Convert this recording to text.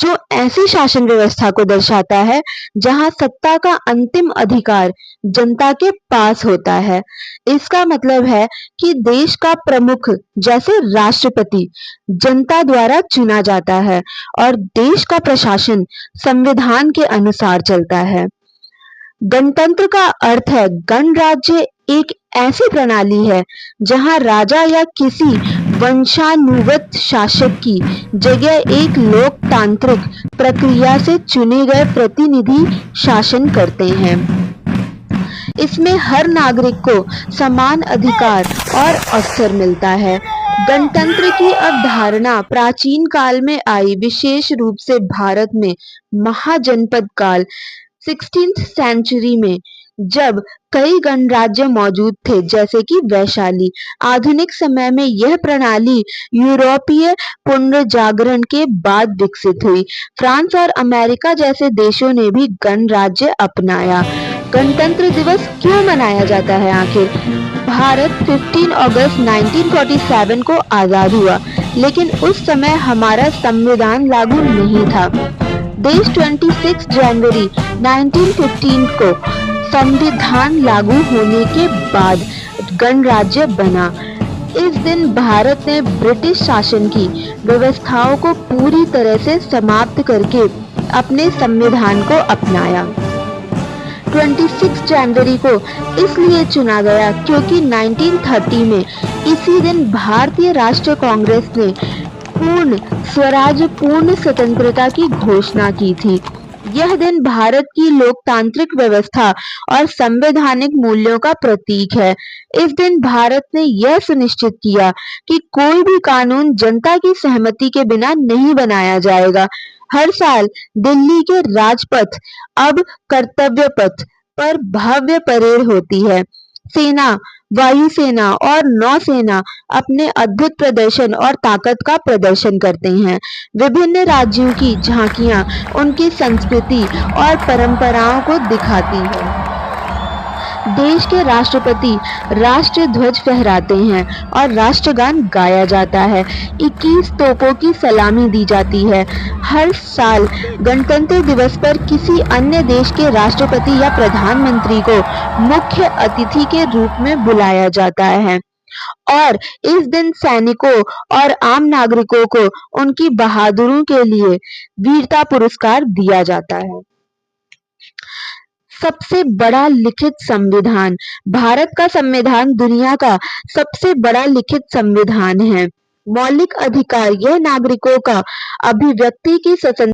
जो ऐसी शासन व्यवस्था को दर्शाता है जहां सत्ता का अंतिम अधिकार जनता के पास होता है। इसका मतलब है कि देश का प्रमुख जैसे राष्ट्रपति जनता द्वारा चुना जाता है और देश का प्रशासन संविधान के अनुसार चलता है। गणतंत्र का अर्थ है गणराज्य एक ऐसी प्रणाली है जहां राजा या किसी वंशानुगत शासक की जगह एक लोकतांत्रिक प्रक्रिया से चुने गए प्रतिनिधि शासन करते हैं। इसमें हर नागरिक को समान अधिकार और अवसर मिलता है। गणतंत्र की अवधारणा प्राचीन काल में आई, विशेष रूप से भारत में महाजनपद काल 16th सेंचुरी में, जब कई गणराज्य मौजूद थे जैसे कि वैशाली। आधुनिक समय में यह प्रणाली यूरोपीय पुनर्जागरण के बाद विकसित हुई। फ्रांस और अमेरिका जैसे देशों ने भी गणराज्य अपनाया। गणतंत्र दिवस क्यों मनाया जाता है आखिर? भारत 15 अगस्त 1947 को आजाद हुआ, लेकिन उस समय हमारा संविधान लागू नहीं था। देश 26 जनवरी 1915 को संविधान लागू होने के बाद गणराज्य बना। इस दिन भारत ने ब्रिटिश शासन की व्यवस्थाओं को पूरी तरह से समाप्त करके अपने संविधान को अपनाया। 26 जनवरी को इसलिए चुना गया क्योंकि 1930 में इसी दिन भारतीय राष्ट्रीय कांग्रेस ने पूर्ण स्वराज, पूर्ण स्वतंत्रता की घोषणा की थी। यह दिन भारत की लोकतांत्रिक व्यवस्था और संवैधानिक मूल्यों का प्रतीक है। इस दिन भारत ने यह सुनिश्चित किया कि कोई भी कानून जनता की सहमति के बिना नहीं बनाया जाएगा। हर साल दिल्ली के राजपथ, अब कर्तव्य पथ पर भव्य परेड होती है। सेना, वायुसेना और नौसेना अपने अद्भुत प्रदर्शन और ताकत का प्रदर्शन करते हैं। विभिन्न राज्यों की झांकियां उनकी संस्कृति और परंपराओं को दिखाती हैं। देश के राष्ट्रपति राष्ट्र ध्वज फहराते हैं और राष्ट्रगान गाया जाता है। 21 तोपों की सलामी दी जाती है। हर साल गणतंत्र दिवस पर किसी अन्य देश के राष्ट्रपति या प्रधानमंत्री को मुख्य अतिथि के रूप में बुलाया जाता है और इस दिन सैनिकों और आम नागरिकों को उनकी बहादुरी के लिए वीरता पुरस्कार दिया जाता है। सबसे बड़ा लिखित संविधान। भारत का संविधान दुनिया का सबसे बड़ा लिखित संविधान है। मौलिक अधिकार यह नागरिकों का अभिव्यक्ति की स्वतंत्रता